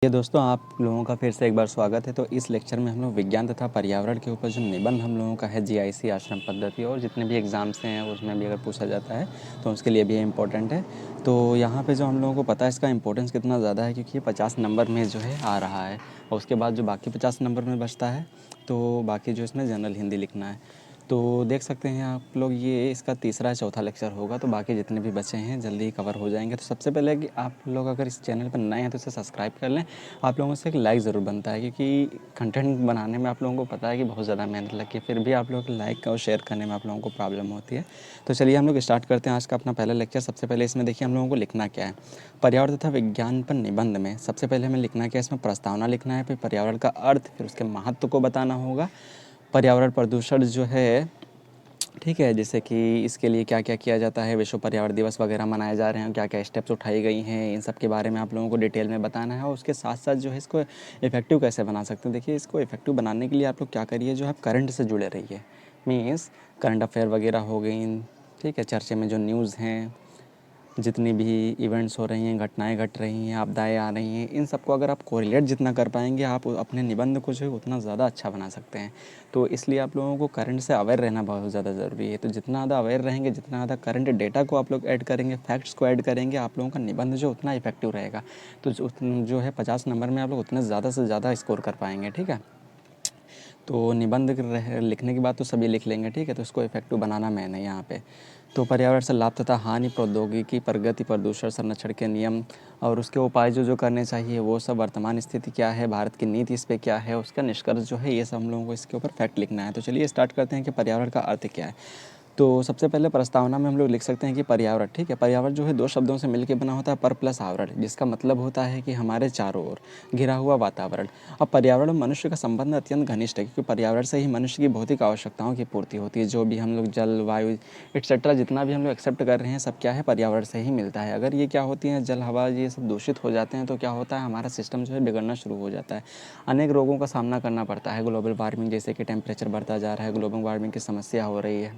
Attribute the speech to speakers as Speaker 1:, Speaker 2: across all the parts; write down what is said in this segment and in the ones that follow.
Speaker 1: ये दोस्तों आप लोगों का फिर से एक बार स्वागत है। तो इस लेक्चर में हम लोग विज्ञान तथा पर्यावरण के ऊपर जो निबंध हम लोगों का है जीआईसी आश्रम पद्धति और जितने भी एग्ज़ाम्स हैं उसमें भी अगर पूछा जाता है तो उसके लिए भी ये इम्पोर्टेंट है। तो यहाँ पे जो हम लोगों को पता है इसका इम्पोर्टेंस कितना ज़्यादा है, क्योंकि ये 50 नंबर में जो है आ रहा है और उसके बाद जो बाकी 50 नंबर में बचता है तो बाकी जो इसमें जनरल हिंदी लिखना है। तो देख सकते हैं आप लोग, ये इसका तीसरा चौथा लेक्चर होगा, तो बाकी जितने भी बचे हैं जल्दी ही कवर हो जाएंगे। तो सबसे पहले कि आप लोग अगर इस चैनल पर नए हैं तो इसे सब्सक्राइब कर लें। आप लोगों से एक लाइक ज़रूर बनता है, क्योंकि कंटेंट बनाने में आप लोगों को पता है कि बहुत ज़्यादा मेहनत लगती है, फिर भी आप लोग लाइक और शेयर करने में आप लोगों को प्रॉब्लम होती है। तो चलिए हम लोग स्टार्ट करते हैं आज का अपना पहला लेक्चर। सबसे पहले इसमें देखिए हम लोगों को लिखना क्या है। पर्यावरण तथा विज्ञान पर निबंध में सबसे पहले हमें लिखना क्या है, इसमें प्रस्तावना लिखना है, फिर पर्यावरण का अर्थ, फिर उसके महत्व को बताना होगा। पर्यावरण प्रदूषण जो है, ठीक है, जैसे कि इसके लिए क्या क्या किया जाता है, विश्व पर्यावरण दिवस वगैरह मनाए जा रहे हैं, क्या क्या स्टेप्स उठाई गई हैं, इन सब के बारे में आप लोगों को डिटेल में बताना है। और उसके साथ साथ जो है इसको इफेक्टिव कैसे बना सकते हैं। देखिए, इसको इफेक्टिव बनाने के लिए आप लोग क्या करिए, जो है करंट से जुड़े रहिए। मीन्स करंट अफेयर वगैरह हो गई, ठीक है, चर्चे में जो न्यूज़ हैं, जितनी भी इवेंट्स हो रही हैं, घटनाएं घट रही हैं, आपदाएं आ रही हैं, इन सबको अगर आप कोरिलेट जितना कर पाएंगे आप अपने निबंध को जो है उतना ज़्यादा अच्छा बना सकते हैं। तो इसलिए आप लोगों को करंट से अवेयर रहना बहुत ज़्यादा ज़रूरी है। तो जितना ज़्यादा अवेयर रहेंगे, जितना ज़्यादा करंट डेटा को आप लोग ऐड करेंगे, फैक्ट्स को ऐड करेंगे, आप लोगों का निबंध जो उतना इफेक्टिव रहेगा। तो जो है 50 नंबर में आप लोग उतने ज़्यादा से ज़्यादा स्कोर कर पाएंगे। ठीक है, तो निबंध लिखने के बाद तो सभी लिख लेंगे, ठीक है। तो इसको इफेक्टिव बनाना मैंने यहाँ पे। तो पर्यावरण से लाभ तथा हानि, प्रौद्योगिकी, प्रगति, प्रदूषण संरक्षण के नियम और उसके उपाय जो जो करने चाहिए वो सब, वर्तमान स्थिति क्या है, भारत की नीति इस पे क्या है, उसका निष्कर्ष जो है, ये सब हम लोगों को इसके ऊपर फैक्ट लिखना है। तो चलिए स्टार्ट करते हैं कि पर्यावरण का अर्थ क्या है। तो सबसे पहले प्रस्तावना में हम लोग लिख सकते हैं कि पर्यावरण, ठीक है, पर्यावरण जो है दो शब्दों से मिलकर बना होता है, पर प्लस आवरण, जिसका मतलब होता है कि हमारे चारों ओर घिरा हुआ वातावरण। अब पर्यावरण और मनुष्य का संबंध अत्यंत घनिष्ठ है, क्योंकि पर्यावरण से ही मनुष्य की भौतिक आवश्यकताओं की पूर्ति होती है। जो भी हम लोग जल, वायु एक्सेट्रा जितना भी हम लोग एक्सेप्ट कर रहे हैं, सब क्या है, पर्यावरण से ही मिलता है। अगर ये क्या होती है, जल, हवा, ये सब दूषित हो जाते हैं तो क्या होता है, हमारा सिस्टम जो है बिगड़ना शुरू हो जाता है। अनेक रोगों का सामना करना पड़ता है। ग्लोबल वार्मिंग, जैसे कि टेम्परेचर बढ़ता जा रहा है, ग्लोबल वार्मिंग की समस्या हो रही है।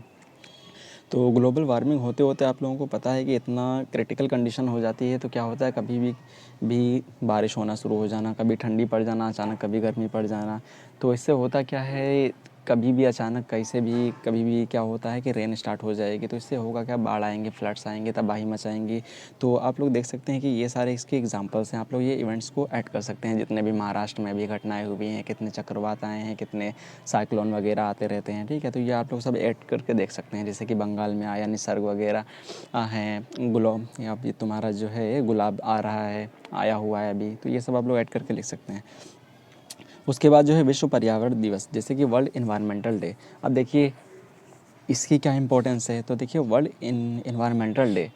Speaker 1: तो ग्लोबल वार्मिंग होते होते आप लोगों को पता है कि इतना क्रिटिकल कंडीशन हो जाती है, तो क्या होता है, कभी भी बारिश होना शुरू हो जाना, कभी ठंडी पड़ जाना अचानक, कभी गर्मी पड़ जाना। तो इससे होता क्या है, कभी भी अचानक कैसे भी कभी भी क्या होता है कि रेन स्टार्ट हो जाएगी, तो इससे होगा क्या, बाढ़ आएंगे, फ्लड्स आएंगे, तबाही मचाएंगी। तो आप लोग देख सकते हैं कि ये सारे इसके एग्जांपल्स हैं। आप लोग ये इवेंट्स को ऐड कर सकते हैं, जितने भी महाराष्ट्र में भी घटनाएं हुई हैं, कितने चक्रवात आए हैं, कितने साइक्लोन वगैरह आते रहते हैं, ठीक है। तो ये आप लोग सब ऐड करके देख सकते हैं, जैसे कि बंगाल में आया निसर्ग वगैरह हैं, गुलाब, या ये तुम्हारा जो है गुलाब आ रहा है, आया हुआ है अभी, तो ये सब आप लोग ऐड करके लिख सकते हैं। उसके बाद जो है विश्व पर्यावरण दिवस, जैसे कि वर्ल्ड इन्वायरमेंटल डे। अब देखिए इसकी क्या इंपॉर्टेंस है, तो देखिए वर्ल्ड इन्वायरमेंटल डे,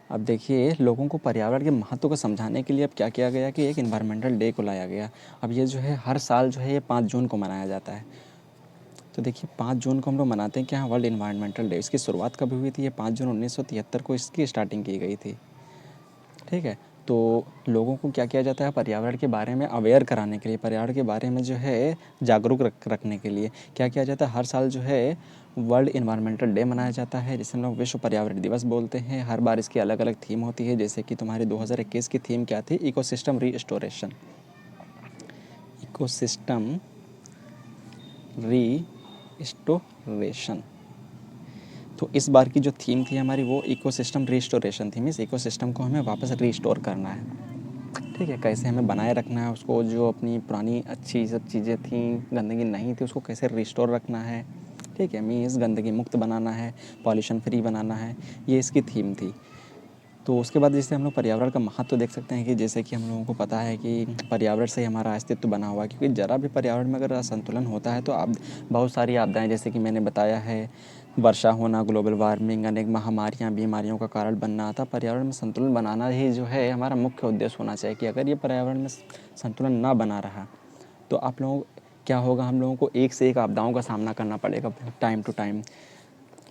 Speaker 1: अब देखिए लोगों को पर्यावरण के महत्व को समझाने के लिए अब क्या किया गया कि एक इन्वायरमेंटल डे को लाया गया। अब ये जो है हर साल जो है ये 5 जून को मनाया जाता है। तो देखिए 5 जून को हम लोग मनाते हैं क्या, वर्ल्ड इन्वायरमेंटल डे। इसकी शुरुआत कब हुई थी, ये 5 जून 1973 को इसकी स्टार्टिंग की गई थी, ठीक है। तो लोगों को क्या किया जाता है, पर्यावरण के बारे में अवेयर कराने के लिए, पर्यावरण के बारे में जो है जागरूक रखने के लिए क्या किया जाता है, हर साल जो है वर्ल्ड इन्वायरमेंटल डे मनाया जाता है, जिसे हम लोग विश्व पर्यावरण दिवस बोलते हैं। हर बार इसकी अलग अलग थीम होती है, जैसे कि तुम्हारी 2021 की थीम क्या थी, इकोसिस्टम रीस्टोरेशन, इकोसिस्टम रीस्टोरेशन। तो इस बार की जो थीम थी हमारी वो इकोसिस्टम रिस्टोरेशन थी। मीन्स इकोसिस्टम को हमें वापस रिस्टोर करना है, ठीक है, कैसे हमें बनाए रखना है उसको, जो अपनी पुरानी अच्छी सब चीज़ें थी, गंदगी नहीं थी, उसको कैसे रिस्टोर रखना है, ठीक है। मीन्स गंदगी मुक्त बनाना है, पॉल्यूशन फ्री बनाना है, ये इसकी थीम थी। तो उसके बाद जैसे हम लोग पर्यावरण का महत्व देख सकते हैं कि जैसे कि हम लोगों को पता है कि पर्यावरण से ही हमारा अस्तित्व बना हुआ है, क्योंकि ज़रा भी पर्यावरण में अगर असंतुलन होता है तो आप बहुत सारी आपदाएं, जैसे कि मैंने बताया है, वर्षा होना, ग्लोबल वार्मिंग, अनेक महामारियां, बीमारियों का कारण बनना आता। पर्यावरण में संतुलन बनाना ही जो है हमारा मुख्य उद्देश्य होना चाहिए, कि अगर ये पर्यावरण में संतुलन ना बना रहा तो आप लोगों क्या होगा, हम लोगों को एक से एक आपदाओं का सामना करना पड़ेगा टाइम टू टाइम,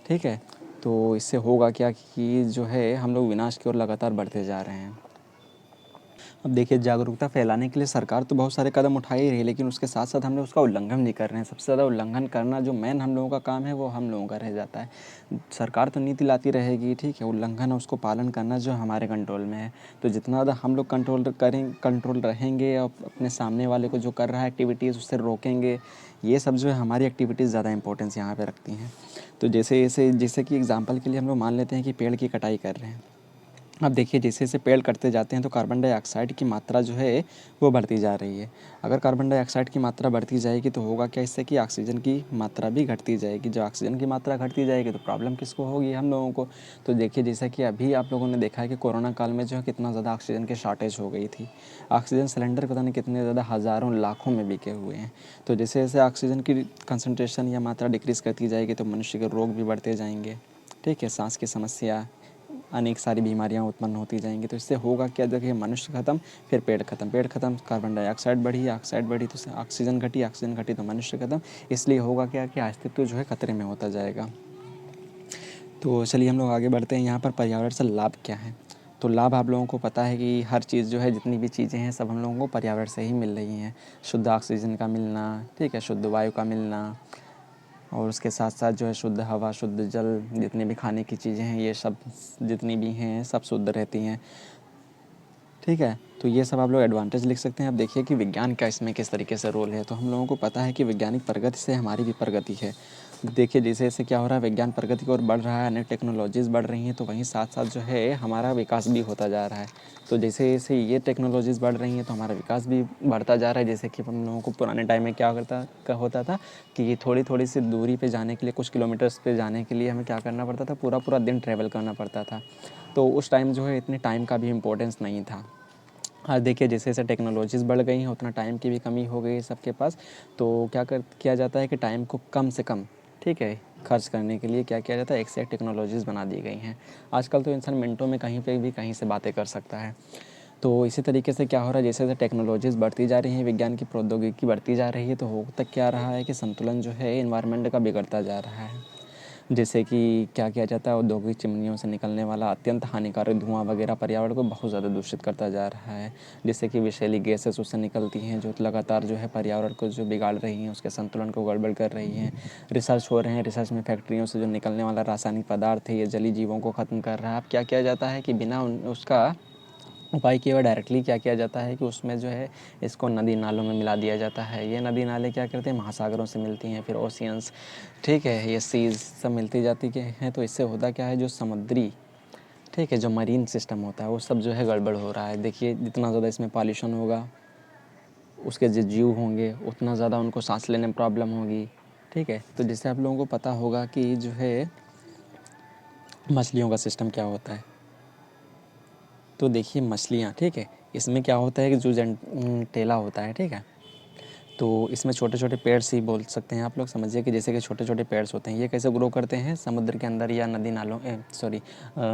Speaker 1: ठीक है। तो इससे होगा क्या कि जो है हम लोग विनाश की ओर लगातार बढ़ते जा रहे हैं। अब देखिए, जागरूकता फैलाने के लिए सरकार तो बहुत सारे कदम उठा ही रही है, लेकिन उसके साथ साथ हम लोग उसका उल्लंघन नहीं कर रहे हैं। सबसे ज़्यादा उल्लंघन करना जो मेन हम लोगों का काम है वो हम लोगों का रह जाता है। सरकार तो नीति लाती रहेगी, ठीक है, उल्लंघन उसको पालन करना जो हमारे कंट्रोल में है। तो जितना ज़्यादा हम लोग कंट्रोल रहेंगे और अपने सामने वाले को जो कर रहा है एक्टिविटीज़ उससे रोकेंगे, ये सब जो है हमारी एक्टिविटीज़ ज़्यादा इंपॉर्टेंस यहाँ पे रखती हैं। तो जैसे कि एग्जांपल के लिए हम लोग मान लेते हैं कि पेड़ की कटाई कर रहे हैं। अब देखिए, जैसे जैसे पेड़ कटते जाते हैं तो कार्बन डाइऑक्साइड की मात्रा जो है वो बढ़ती जा रही है। अगर कार्बन डाइऑक्साइड की मात्रा बढ़ती जाएगी तो होगा क्या, इससे कि ऑक्सीजन की मात्रा भी घटती जाएगी। जब ऑक्सीजन की मात्रा घटती जाएगी तो प्रॉब्लम किसको होगी, हम लोगों को। तो देखिए, जैसा कि अभी आप लोगों ने देखा है कि कोरोना काल में जो है कितना ज़्यादा ऑक्सीजन की शॉर्टेज हो गई थी। ऑक्सीजन सिलेंडर पता नहीं कितने ज़्यादा हज़ारों लाखों में बिके हुए हैं। तो जैसे जैसे ऑक्सीजन की कंसनट्रेशन या मात्रा डिक्रीज़ करती जाएगी तो मनुष्य के रोग भी बढ़ते जाएंगे, ठीक है, सांस की समस्या, अनेक सारी बीमारियां उत्पन्न होती जाएंगी। तो इससे होगा क्या, देखिए, मनुष्य खत्म, फिर पेड़ खत्म, कार्बन डाइऑक्साइड बढ़ी तो ऑक्सीजन घटी तो मनुष्य खत्म। इसलिए होगा क्या कि अस्तित्व जो है खतरे में होता जाएगा। तो चलिए हम लोग आगे बढ़ते हैं। यहाँ पर पर्यावरण से लाभ क्या है। तो लाभ आप लोगों को पता है कि हर चीज़ जो है, जितनी भी चीज़ें हैं सब हम लोगों को पर्यावरण से ही मिल रही हैं। शुद्ध ऑक्सीजन का मिलना, ठीक है, शुद्ध वायु का मिलना, और उसके साथ साथ जो है शुद्ध हवा, शुद्ध जल, जितनी भी खाने की चीज़ें हैं ये सब जितनी भी हैं सब शुद्ध रहती हैं, ठीक है। तो ये सब आप लोग एडवांटेज लिख सकते हैं। अब देखिए कि विज्ञान का इसमें किस तरीके से रोल है। तो हम लोगों को पता है कि वैज्ञानिक प्रगति से हमारी भी प्रगति है। देखिए, जैसे जैसे क्या हो रहा है, विज्ञान प्रगति की ओर बढ़ रहा है, नई टेक्नोलॉजीज़ बढ़ रही हैं, तो वहीं साथ साथ जो है हमारा विकास भी होता जा रहा है। तो जैसे जैसे ये टेक्नोलॉजीज़ बढ़ रही हैं तो हमारा विकास भी बढ़ता जा रहा है। जैसे कि हम लोगों को पुराने टाइम में क्या होता था कि थोड़ी थोड़ी सी दूरी पे जाने के लिए, कुछ किलोमीटर्स पे जाने के लिए हमें क्या करना पड़ता था, पूरा पूरा दिन ट्रैवल करना पड़ता था। तो उस टाइम जो है इतने टाइम का भी इम्पोर्टेंस नहीं था। आज देखिए, जैसे जैसे टेक्नोलॉजीज़ बढ़ गई हैं उतना टाइम की भी कमी हो गई है सबके पास। तो किया जाता है कि टाइम को कम से कम, ठीक है, खर्च करने के लिए क्या किया जाता है, एक से एक टेक्नोलॉजीज़ बना दी गई हैं। आजकल तो इंसान मिनटों में कहीं पे भी कहीं से बातें कर सकता है। तो इसी तरीके से क्या हो रहा है, जैसे जैसे टेक्नोलॉजीज़ बढ़ती जा रही हैं, विज्ञान की प्रौद्योगिकी बढ़ती जा रही है, तो हो तक क्या रहा है कि संतुलन जो है एनवायरनमेंट का बिगड़ता जा रहा है। जैसे कि क्या किया जाता है, औद्योगिक चिमनियों से निकलने वाला अत्यंत हानिकारक धुआं वगैरह पर्यावरण को बहुत ज़्यादा दूषित करता जा रहा है। जैसे कि विषैली गैसेस उससे निकलती हैं जो लगातार जो है पर्यावरण को जो बिगाड़ रही हैं, उसके संतुलन को गड़बड़ कर रही हैं। रिसर्च हो रहे हैं, रिसर्च में फैक्ट्रियों से जो निकलने वाला रासायनिक पदार्थ है ये जलीय जीवों को ख़त्म कर रहा है। अब क्या किया जाता है कि बिना उसका उपाय किए हुए डायरेक्टली क्या किया जाता है कि उसमें जो है इसको नदी नालों में मिला दिया जाता है। ये नदी नाले क्या करते हैं, महासागरों से मिलती हैं, फिर ओशियंस, ठीक है, ये सीज़ सब मिलती जाती के हैं। तो इससे होता क्या है, जो समुद्री, ठीक है, जो मरीन सिस्टम होता है वो सब जो है गड़बड़ हो रहा है। देखिए, जितना ज़्यादा इसमें पॉल्यूशन होगा उसके जो जीव होंगे उतना ज़्यादा उनको सांस लेने में प्रॉब्लम होगी, ठीक है। तो जैसे आप लोगों को पता होगा कि जो है मछलियों का सिस्टम क्या होता है। तो देखिए मछलियाँ, ठीक है, इसमें क्या होता है कि जो टेला होता है, ठीक है, तो इसमें छोटे छोटे पेड़्स ही बोल सकते हैं आप लोग, समझिए कि जैसे कि छोटे छोटे पेड़्स होते हैं, ये कैसे ग्रो करते हैं, समुद्र के अंदर या नदी नालों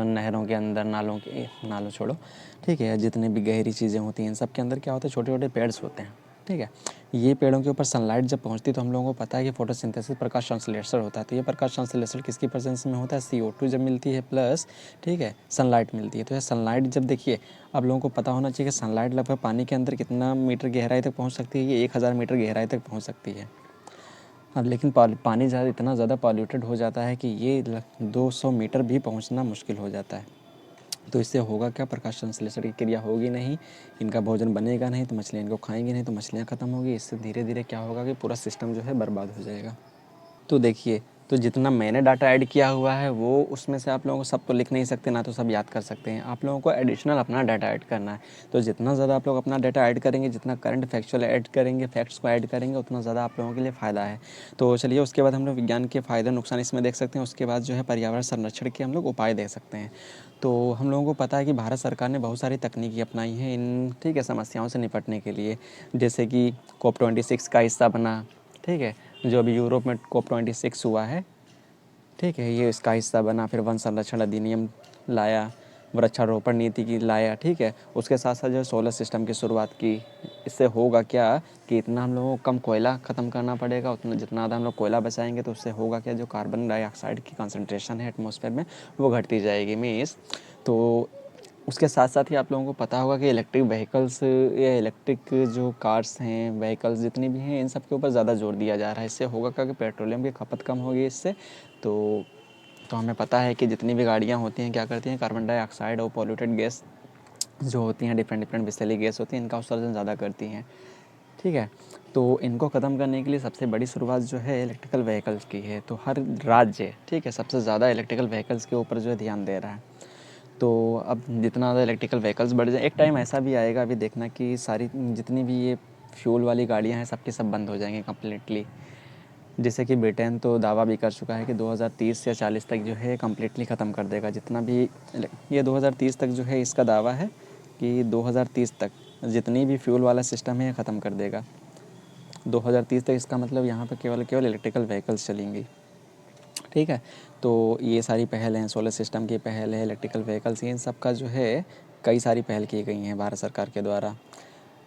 Speaker 1: नहरों के अंदर, नालों छोड़ो, ठीक है, जितने भी गहरी चीज़ें होती हैं इन सब के अंदर क्या होता है, छोटे छोटे पेड़्स होते हैं, ठीक है। ये पेड़ों के ऊपर सनलाइट जब पहुंचती है तो हम लोगों को पता है कि फोटोसिंथेसिस, प्रकाश संश्लेषण होता है। तो ये प्रकाश संश्लेषण किसकी प्रेजेंस में होता है, CO2 जब मिलती है प्लस, ठीक है, सनलाइट मिलती है। तो ये सनलाइट जब, देखिए, आप लोगों को पता होना चाहिए कि सनलाइट लगभग पानी के अंदर कितना मीटर गहराई तक पहुंच सकती है, ये 1000 मीटर गहराई तक पहुंच सकती है। अब लेकिन पानी इतना ज़्यादा पॉल्यूटेड हो जाता है कि ये 200 मीटर भी पहुंचना मुश्किल हो जाता है। तो इससे होगा क्या, प्रकाश संश्लेषण की क्रिया होगी नहीं, इनका भोजन बनेगा नहीं, तो मछलियाँ इनको खाएंगी नहीं, तो मछलियाँ ख़त्म होगी। इससे धीरे धीरे क्या होगा कि पूरा सिस्टम जो है बर्बाद हो जाएगा। तो देखिए, तो जितना मैंने डाटा ऐड किया हुआ है वो उसमें से आप लोगों को सब तो लिख नहीं सकते, ना तो सब याद कर सकते हैं। आप लोगों को एडिशनल अपना डाटा ऐड करना है। तो जितना ज़्यादा आप लोग अपना डाटा ऐड करेंगे, जितना करंट फैक्चुअल ऐड करेंगे, फैक्ट्स को ऐड करेंगे, उतना ज़्यादा आप लोगों के लिए फ़ायदा है। तो चलिए, उसके बाद हम लोग विज्ञान के फ़ायदे नुकसान इसमें देख सकते हैं। उसके बाद जो है पर्यावरण संरक्षण के हम लोग उपाय देख सकते हैं। तो हम लोगों को पता है कि भारत सरकार ने बहुत सारी तकनीकी अपनाई हैं इन, ठीक है, समस्याओं से निपटने के लिए। जैसे कि COP26 का हिस्सा बना, ठीक है, जो अभी यूरोप में COP26 हुआ है, ठीक है, ये इसका हिस्सा बना। फिर वन संरक्षण अधिनियम लाया, वृक्षारोपण नीति की लाया, ठीक है। उसके साथ साथ जो सोलर सिस्टम की शुरुआत की। इससे होगा क्या कि इतना हम लोगों को कम कोयला ख़त्म करना पड़ेगा, उतना जितना ज़्यादा हम लोग कोयला बचाएंगे तो उससे होगा क्या, जो कार्बन डाइऑक्साइड की कंसनट्रेशन है एटमॉस्फेयर में वो घटती जाएगी। मीन्स तो उसके साथ साथ ही आप लोगों को पता होगा कि इलेक्ट्रिक व्हीकल्स या इलेक्ट्रिक जो कार्स हैं, व्हीकल्स जितनी भी हैं, इन सब के ऊपर ज़्यादा जोर दिया जा रहा है। इससे होगा क्या कि पेट्रोलियम की खपत कम होगी इससे। तो हमें पता है कि जितनी भी गाड़ियाँ होती हैं क्या करती हैं, कार्बन डाइऑक्साइड और पॉल्यूटेड गैस जो होती हैं, डिफरेंट डिफरेंट विषैली गैस होती हैं, इनका उत्सर्जन ज़्यादा करती हैं। ठीक है, तो इनको ख़त्म करने के लिए सबसे बड़ी शुरुआत जो है इलेक्ट्रिकल व्हीकल्स की है। तो हर राज्य, ठीक है, सबसे ज़्यादा इलेक्ट्रिकल व्हीकल्स के ऊपर जो है ध्यान दे रहा है। तो अब जितना ज़्यादा इलेक्ट्रिकल व्हीकल्स बढ़ जाए, एक टाइम ऐसा भी आएगा, अभी देखना, कि सारी जितनी भी ये फ्यूल वाली गाड़ियाँ हैं सबकी सब बंद हो जाएंगी कम्प्लीटली। जैसे कि ब्रिटेन तो दावा भी कर चुका है कि 2030 या 40 तक जो है कम्प्लीटली ख़त्म कर देगा जितना भी। ये 2030 तक जो है इसका दावा है कि 2030 तक जितनी भी फ्यूल वाला सिस्टम है ख़त्म कर देगा। 2030 तक इसका मतलब यहाँ पर केवल केवल इलेक्ट्रिकल व्हीकल्स चलेंगी। ठीक है, तो ये सारी पहल हैं, सोलर सिस्टम की पहल है, इलेक्ट्रिकल व्हीकल्स, इन सब का जो है कई सारी पहल की गई हैं भारत सरकार के द्वारा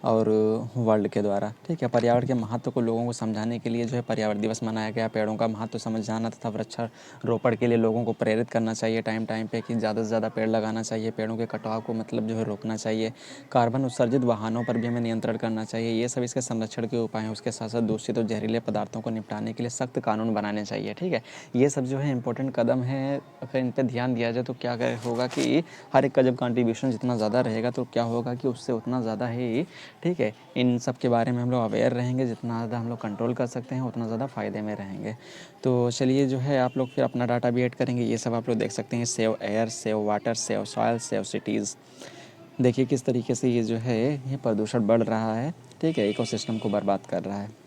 Speaker 1: और वर्ल्ड के द्वारा। ठीक है, पर्यावरण के महत्व को लोगों को समझाने के लिए जो है पर्यावरण दिवस मनाया गया। पेड़ों का महत्व समझाना तथा वृक्षारोपण के लिए लोगों को प्रेरित करना चाहिए टाइम टाइम पे कि ज़्यादा से ज़्यादा पेड़ लगाना चाहिए, पेड़ों के कटाव को मतलब जो है रोकना चाहिए। कार्बन उत्सर्जित वाहनों पर भी हमें नियंत्रण करना चाहिए। ये सब इसके संरक्षण के उपाय हैं। उसके साथ साथ दूषित और जहरीले पदार्थों को निपटाने के लिए सख्त कानून बनाने चाहिए। ठीक है, ये सब जो है इंपॉर्टेंट कदम है। अगर इन पर ध्यान दिया जाए तो क्या होगा कि हर एक का जब कंट्रीब्यूशन जितना ज़्यादा रहेगा तो क्या होगा कि उससे उतना ज़्यादा ही, ठीक है, इन सब के बारे में हम लोग अवेयर रहेंगे। जितना ज़्यादा हम लोग कंट्रोल कर सकते हैं उतना ज़्यादा फ़ायदे में रहेंगे। तो चलिए जो है आप लोग फिर अपना डाटा भी ऐड करेंगे। ये सब आप लोग देख सकते हैं, save air, save water, save soil, save cities. देखिए किस तरीके से ये जो है ये प्रदूषण बढ़ रहा है। ठीक है, इकोसिस्टम को बर्बाद कर रहा है।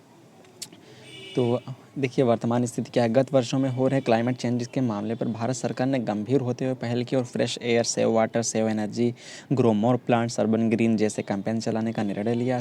Speaker 1: तो देखिए वर्तमान स्थिति क्या है। गत वर्षों में हो रहे क्लाइमेट चेंज के मामले पर भारत सरकार ने गंभीर होते हुए पहल की और fresh air, save water, save energy, grow more plants, urban green जैसे कैंपेन चलाने का निर्णय लिया।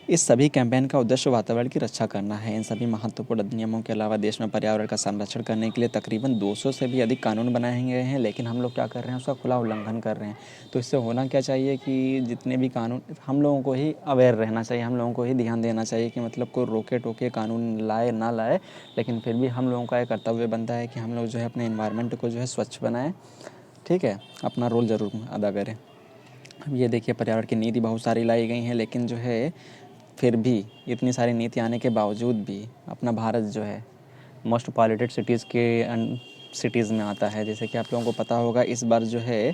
Speaker 1: इस सभी कैंपेन का उद्देश्य वातावरण की रक्षा करना है। इन सभी महत्वपूर्ण अधिनियमों के अलावा देश में पर्यावरण का संरक्षण करने के लिए तकरीबन 200 से भी अधिक कानून बनाए गए हैं, लेकिन हम लोग क्या कर रहे हैं, उसका खुला उल्लंघन कर रहे हैं। तो इससे होना क्या चाहिए कि जितने भी कानून, हम लोगों को ही अवेयर रहना चाहिए, हम लोगों को ही ध्यान देना चाहिए कि मतलब कोई रोके टोके कानून लाए ना लाए, लेकिन फिर भी हम लोगों का एक कर्तव्य बनता है कि हम लोग जो है अपने इन्वायरमेंट को जो है स्वच्छ बनाएं। ठीक है, अपना रोल ज़रूर अदा करें। अब ये देखिए पर्यावरण की नीति बहुत सारी लाई गई हैं, लेकिन जो है फिर भी इतनी सारी नीति आने के बावजूद भी अपना भारत जो है मोस्ट पॉल्यूटेड सिटीज़ में आता है। जैसे कि आप लोगों को पता होगा इस बार जो है,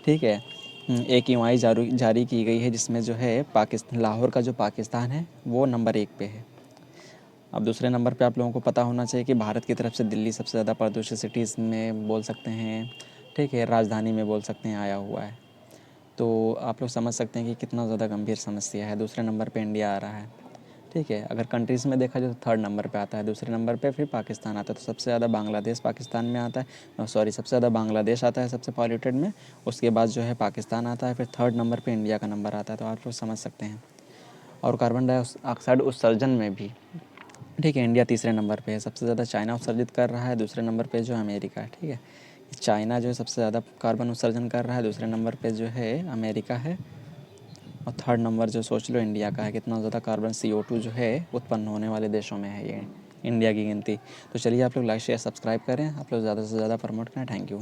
Speaker 1: ठीक है, एक ईवाई जारी की गई है जिसमें जो है पाकिस्तान, लाहौर का जो पाकिस्तान है वो नंबर 1 पे है। अब दूसरे नंबर पे आप लोगों को पता होना चाहिए कि भारत की तरफ से दिल्ली सबसे ज़्यादा प्रदूषित सिटीज़ में बोल सकते हैं। ठीक है, राजधानी में बोल सकते हैं आया हुआ है। तो आप लोग समझ सकते हैं कि कितना ज़्यादा गंभीर समस्या है। दूसरे नंबर पे इंडिया आ रहा है। ठीक है, अगर कंट्रीज़ में देखा जाए तो थर्ड नंबर पे आता है, दूसरे नंबर पे फिर पाकिस्तान आता है। तो सबसे ज़्यादा बांग्लादेश पाकिस्तान में आता है, सॉरी, सबसे ज़्यादा बांग्लादेश आता है सबसे पॉल्यूटेड में। उसके बाद जो है पाकिस्तान आता है, फिर थर्ड नंबर पे इंडिया का नंबर आता है। तो आप लोग समझ सकते हैं। और कार्बन डाइऑक्साइड उत्सर्जन में भी, ठीक है, इंडिया तीसरे नंबर पे है। सबसे ज़्यादा चाइना उत्सर्जित कर रहा है, दूसरे नंबर पे जो अमेरिका है। ठीक है, चाइना जो है सबसे ज़्यादा कार्बन उत्सर्जन कर रहा है, दूसरे नंबर पे जो है अमेरिका है, और थर्ड नंबर जो सोच लो इंडिया का है। कितना ज़्यादा कार्बन CO2 जो है उत्पन्न होने वाले देशों में है ये इंडिया की गिनती। तो चलिए आप लोग लाइक शेयर सब्सक्राइब करें, आप लोग ज़्यादा से ज़्यादा प्रमोट करें। Thank you.